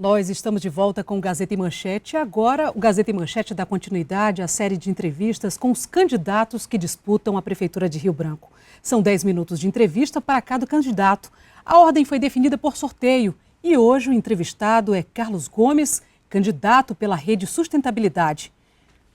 Nós estamos de volta com o Gazeta em Manchete. Agora, o Gazeta em Manchete dá continuidade à série de entrevistas com os candidatos que disputam a Prefeitura de Rio Branco. São 10 minutos de entrevista para cada candidato. A ordem foi definida por sorteio e hoje o entrevistado é Carlos Gomes, candidato pela Rede Sustentabilidade.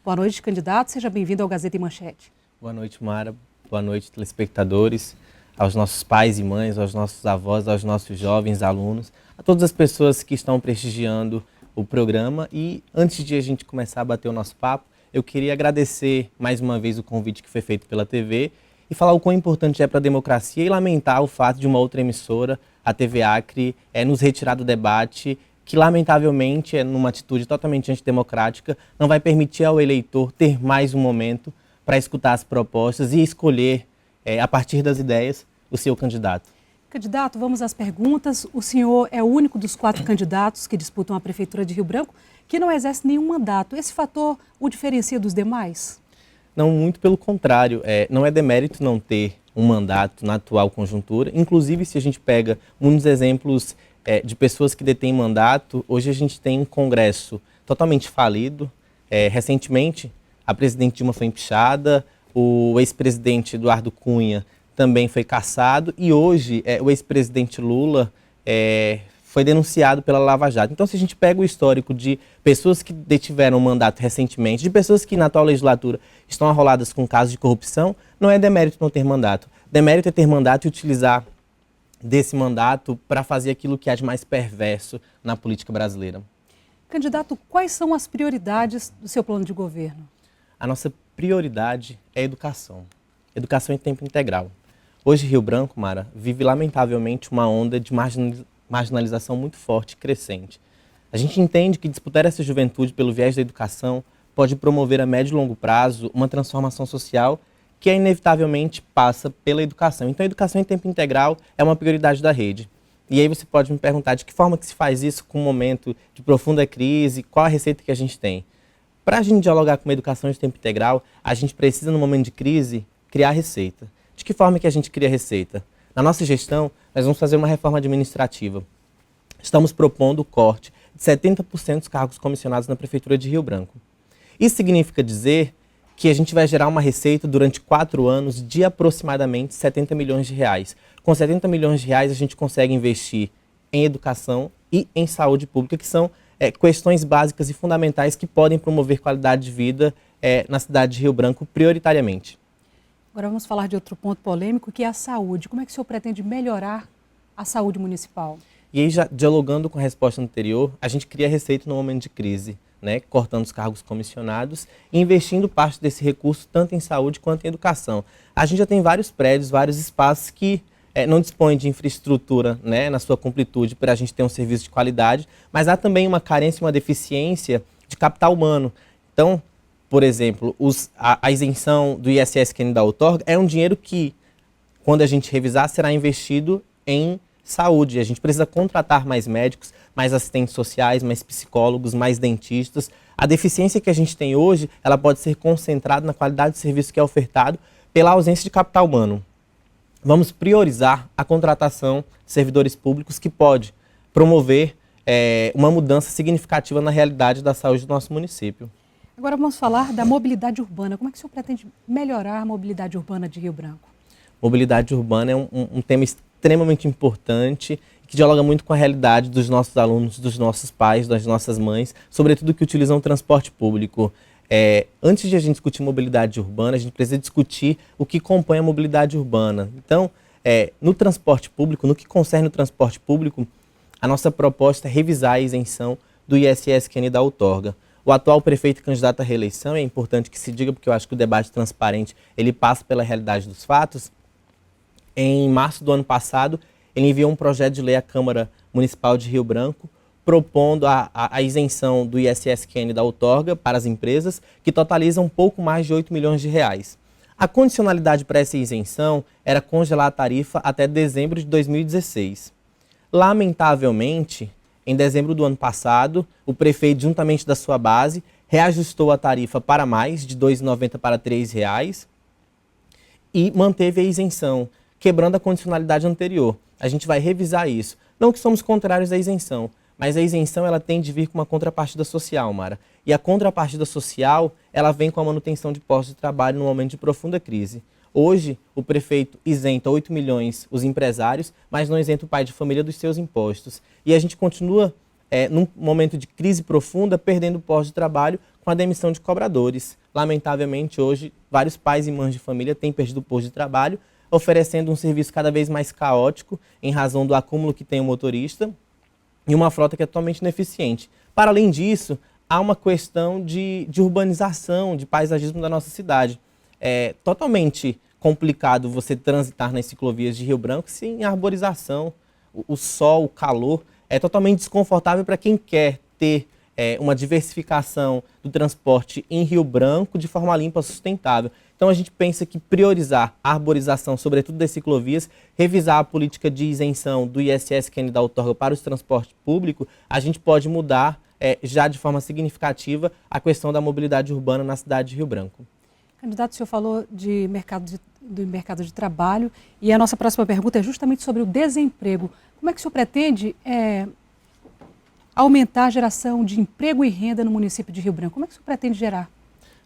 Boa noite, candidato. Seja bem-vindo ao Gazeta em Manchete. Boa noite, Mara. Boa noite, telespectadores, aos nossos pais e mães, aos nossos avós, aos nossos jovens alunos, a todas as pessoas que estão prestigiando o programa. E antes de a gente começar a bater o nosso papo, eu queria agradecer mais uma vez o convite que foi feito pela TV e falar o quão importante é para a democracia e lamentar o fato de uma outra emissora, a TV Acre, nos retirar do debate, que lamentavelmente, numa atitude totalmente antidemocrática, não vai permitir ao eleitor ter mais um momento para escutar as propostas e escolher, a partir das ideias, o seu candidato. Candidato, vamos às perguntas. O senhor é o único dos 4 candidatos que disputam a Prefeitura de Rio Branco que não exerce nenhum mandato. Esse fator o diferencia dos demais? Não, muito pelo contrário. Não é demérito não ter um mandato na atual conjuntura. Inclusive, se a gente pega muitos exemplos de pessoas que detêm mandato, hoje a gente tem um Congresso totalmente falido. Recentemente, a presidente Dilma foi empichada, o ex-presidente Eduardo Cunha também foi cassado e hoje o ex-presidente Lula foi denunciado pela Lava Jato. Então, se a gente pega o histórico de pessoas que detiveram o mandato recentemente, de pessoas que na atual legislatura estão arroladas com casos de corrupção, não é demérito não ter mandato. Demérito é ter mandato e utilizar desse mandato para fazer aquilo que há de mais perverso na política brasileira. Candidato, quais são as prioridades do seu plano de governo? A nossa prioridade é a educação. Educação em tempo integral. Hoje, Rio Branco, Mara, vive lamentavelmente uma onda de marginalização muito forte e crescente. A gente entende que disputar essa juventude pelo viés da educação pode promover a médio e longo prazo uma transformação social que inevitavelmente passa pela educação. Então, a educação em tempo integral é uma prioridade da rede. E aí você pode me perguntar de que forma que se faz isso com um momento de profunda crise, qual a receita que a gente tem? Para a gente dialogar com uma educação de tempo integral, a gente precisa, no momento de crise, criar receita. De que forma que a gente cria receita? Na nossa gestão, nós vamos fazer uma reforma administrativa. Estamos propondo o corte de 70% dos cargos comissionados na Prefeitura de Rio Branco. Isso significa dizer que a gente vai gerar uma receita durante 4 anos de aproximadamente 70 milhões de reais. Com 70 milhões de reais, a gente consegue investir em educação e em saúde pública, que são questões básicas e fundamentais que podem promover qualidade de vida na cidade de Rio Branco prioritariamente. Agora vamos falar de outro ponto polêmico, que é a saúde. Como é que o senhor pretende melhorar a saúde municipal? E aí, já dialogando com a resposta anterior, a gente cria receita no momento de crise, cortando os cargos comissionados e investindo parte desse recurso tanto em saúde quanto em educação. A gente já tem vários prédios, vários espaços que não dispõe de infraestrutura na sua completude para a gente ter um serviço de qualidade, mas há também uma carência, uma deficiência de capital humano. Então, por exemplo, a isenção do ISS que ainda outorga é um dinheiro que, quando a gente revisar, será investido em saúde. A gente precisa contratar mais médicos, mais assistentes sociais, mais psicólogos, mais dentistas. A deficiência que a gente tem hoje, ela pode ser concentrada na qualidade de serviço que é ofertado pela ausência de capital humano. Vamos priorizar a contratação de servidores públicos que pode promover uma mudança significativa na realidade da saúde do nosso município. Agora vamos falar da mobilidade urbana. Como é que o senhor pretende melhorar a mobilidade urbana de Rio Branco? Mobilidade urbana é um tema extremamente importante, que dialoga muito com a realidade dos nossos alunos, dos nossos pais, das nossas mães, sobretudo que utilizam o transporte público. Antes de a gente discutir mobilidade urbana, a gente precisa discutir o que compõe a mobilidade urbana. Então, no transporte público, no que concerne o transporte público, a nossa proposta é revisar a isenção do ISS que ainda outorga. O atual prefeito candidato à reeleição, é importante que se diga, porque eu acho que o debate transparente ele passa pela realidade dos fatos. Em março do ano passado, ele enviou um projeto de lei à Câmara Municipal de Rio Branco, propondo a isenção do ISS que ainda outorga para as empresas, que totaliza um pouco mais de 8 milhões de reais. A condicionalidade para essa isenção era congelar a tarifa até dezembro de 2016. Lamentavelmente, em dezembro do ano passado, o prefeito, juntamente da sua base, reajustou a tarifa para mais, de R$ 2,90 para R$ 3,00, e manteve a isenção, quebrando a condicionalidade anterior. A gente vai revisar isso. Não que somos contrários à isenção, mas a isenção ela tem de vir com uma contrapartida social, Mara. E a contrapartida social, ela vem com a manutenção de postos de trabalho no momento de profunda crise. Hoje, o prefeito isenta 8 milhões os empresários, mas não isenta o pai de família dos seus impostos. E a gente continua, num momento de crise profunda, perdendo postos de trabalho com a demissão de cobradores. Lamentavelmente, hoje, vários pais e mães de família têm perdido o posto de trabalho, oferecendo um serviço cada vez mais caótico em razão do acúmulo que tem o motorista e uma frota que é totalmente ineficiente. Para além disso, há uma questão de urbanização, de paisagismo da nossa cidade. É totalmente complicado você transitar nas ciclovias de Rio Branco sem arborização. O sol, o calor, é totalmente desconfortável para quem quer ter uma diversificação do transporte em Rio Branco de forma limpa, sustentável. Então a gente pensa que priorizar a arborização, sobretudo das ciclovias, revisar a política de isenção do ISS que ainda outorga para os transportes públicos, a gente pode mudar já de forma significativa a questão da mobilidade urbana na cidade de Rio Branco. Candidato, o senhor falou do mercado de trabalho e a nossa próxima pergunta é justamente sobre o desemprego. Como é que o senhor pretende aumentar a geração de emprego e renda no município de Rio Branco? Como é que o senhor pretende gerar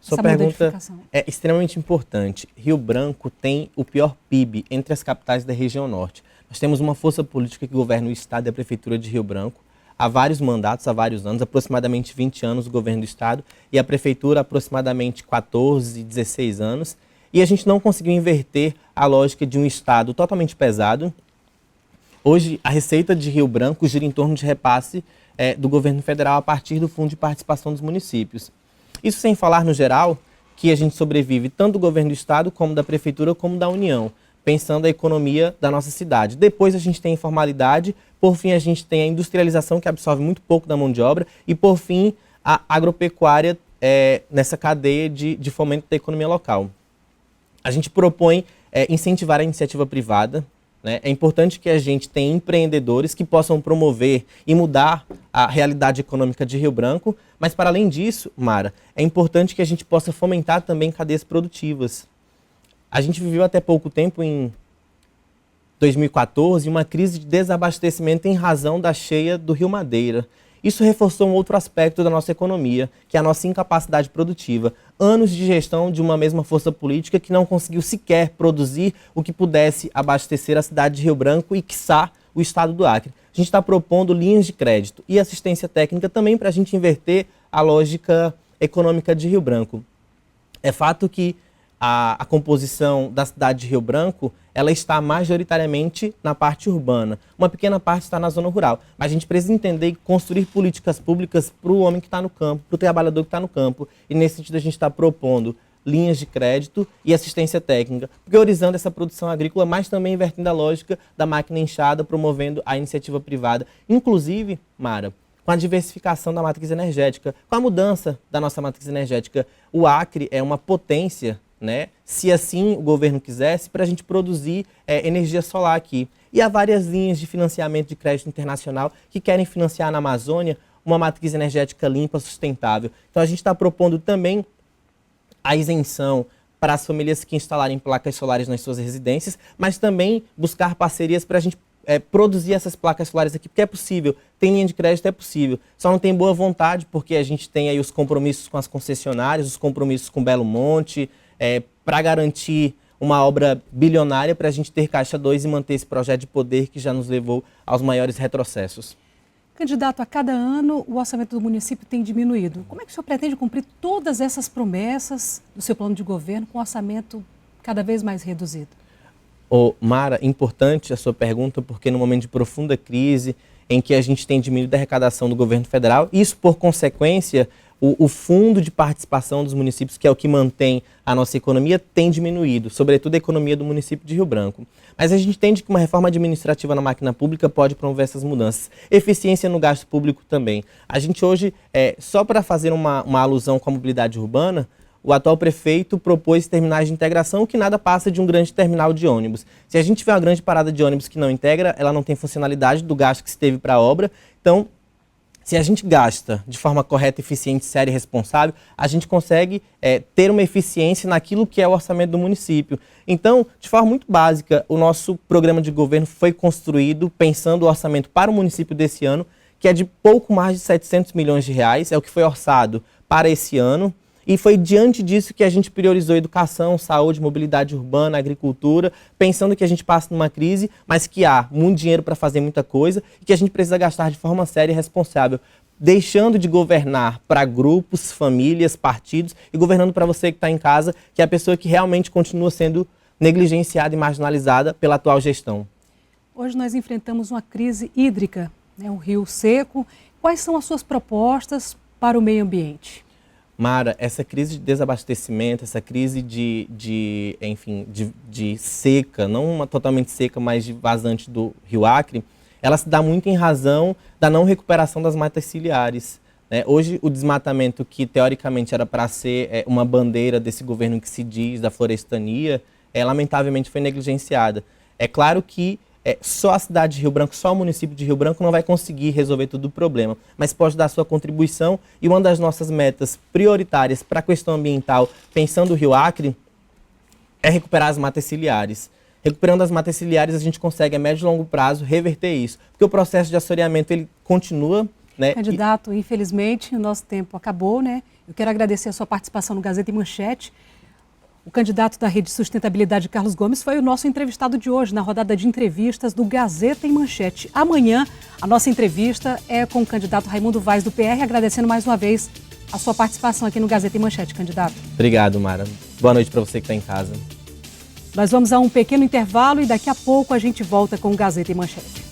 Sua essa pergunta modificação? é extremamente importante. Rio Branco tem o pior PIB entre as capitais da região norte. Nós temos uma força política que governa o estado e a prefeitura de Rio Branco há vários mandatos, há vários anos, aproximadamente 20 anos o governo do estado e a prefeitura aproximadamente 14, 16 anos. E a gente não conseguiu inverter a lógica de um estado totalmente pesado. Hoje, a receita de Rio Branco gira em torno de repasse do governo federal a partir do Fundo de Participação dos Municípios. Isso sem falar, no geral, que a gente sobrevive tanto do governo do estado, como da prefeitura, como da União, pensando a economia da nossa cidade. Depois a gente tem a informalidade, por fim a gente tem a industrialização, que absorve muito pouco da mão de obra, e por fim a agropecuária nessa cadeia de fomento da economia local. A gente propõe incentivar a iniciativa privada, né? É importante que a gente tenha empreendedores que possam promover e mudar a realidade econômica de Rio Branco, mas para além disso, Mara, é importante que a gente possa fomentar também cadeias produtivas. A gente viveu até pouco tempo, em 2014, uma crise de desabastecimento em razão da cheia do Rio Madeira. Isso reforçou um outro aspecto da nossa economia, que é a nossa incapacidade produtiva. Anos de gestão de uma mesma força política que não conseguiu sequer produzir o que pudesse abastecer a cidade de Rio Branco e, quiçá, o estado do Acre. A gente está propondo linhas de crédito e assistência técnica também para a gente inverter a lógica econômica de Rio Branco. É fato que a composição da cidade de Rio Branco, ela está majoritariamente na parte urbana. Uma pequena parte está na zona rural. Mas a gente precisa entender e construir políticas públicas para o homem que está no campo, para o trabalhador que está no campo. E nesse sentido a gente está propondo linhas de crédito e assistência técnica, priorizando essa produção agrícola, mas também invertendo a lógica da máquina inchada, promovendo a iniciativa privada. Inclusive, Mara, com a diversificação da matriz energética, com a mudança da nossa matriz energética. O Acre é uma potência, né, se assim o governo quisesse, para a gente produzir energia solar aqui. E há várias linhas de financiamento de crédito internacional que querem financiar na Amazônia uma matriz energética limpa, sustentável. Então a gente está propondo também a isenção para as famílias que instalarem placas solares nas suas residências, mas também buscar parcerias para a gente produzir essas placas solares aqui, porque é possível, tem linha de crédito, é possível. Só não tem boa vontade, porque a gente tem aí os compromissos com as concessionárias, os compromissos com Belo Monte, para garantir uma obra bilionária para a gente ter Caixa 2 e manter esse projeto de poder que já nos levou aos maiores retrocessos. Candidato, a cada ano o orçamento do município tem diminuído. Como é que o senhor pretende cumprir todas essas promessas do seu plano de governo com um orçamento cada vez mais reduzido? Mara, importante a sua pergunta, porque no momento de profunda crise, em que a gente tem diminuído a arrecadação do governo federal, isso por consequência, o fundo de participação dos municípios, que é o que mantém a nossa economia, tem diminuído, sobretudo a economia do município de Rio Branco. Mas a gente entende que uma reforma administrativa na máquina pública pode promover essas mudanças. Eficiência no gasto público também. A gente hoje, só para fazer uma alusão com a mobilidade urbana, o atual prefeito propôs terminais de integração, que nada passa de um grande terminal de ônibus. Se a gente tiver uma grande parada de ônibus que não integra, ela não tem funcionalidade do gasto que se teve para a obra. Então, se a gente gasta de forma correta, eficiente, séria e responsável, a gente consegue ter uma eficiência naquilo que é o orçamento do município. Então, de forma muito básica, o nosso programa de governo foi construído pensando o orçamento para o município desse ano, que é de pouco mais de 700 milhões de reais, é o que foi orçado para esse ano. E foi diante disso que a gente priorizou educação, saúde, mobilidade urbana, agricultura, pensando que a gente passa numa crise, mas que há muito dinheiro para fazer muita coisa e que a gente precisa gastar de forma séria e responsável, deixando de governar para grupos, famílias, partidos e governando para você que está em casa, que é a pessoa que realmente continua sendo negligenciada e marginalizada pela atual gestão. Hoje nós enfrentamos uma crise hídrica, né, um rio seco. Quais são as suas propostas para o meio ambiente? Mara, essa crise de desabastecimento, essa crise de seca, não uma totalmente seca, mas de vazante do Rio Acre, ela se dá muito em razão da não recuperação das matas ciliares, né? Hoje, o desmatamento que teoricamente era para ser uma bandeira desse governo que se diz da florestania, lamentavelmente foi negligenciada. É claro que só a cidade de Rio Branco, só o município de Rio Branco não vai conseguir resolver todo o problema, mas pode dar sua contribuição e uma das nossas metas prioritárias para a questão ambiental, pensando o Rio Acre, é recuperar as matas ciliares. Recuperando as matas ciliares, a gente consegue a médio e longo prazo reverter isso, porque o processo de assoreamento ele continua, né? Candidato, infelizmente o nosso tempo acabou, né? Eu quero agradecer a sua participação no Gazeta e Manchete. O candidato da Rede Sustentabilidade, Carlos Gomes, foi o nosso entrevistado de hoje na rodada de entrevistas do Gazeta e Manchete. Amanhã, a nossa entrevista é com o candidato Raimundo Vaz, do PR, agradecendo mais uma vez a sua participação aqui no Gazeta e Manchete, candidato. Obrigado, Mara. Boa noite para você que está em casa. Nós vamos a um pequeno intervalo e daqui a pouco a gente volta com o Gazeta e Manchete.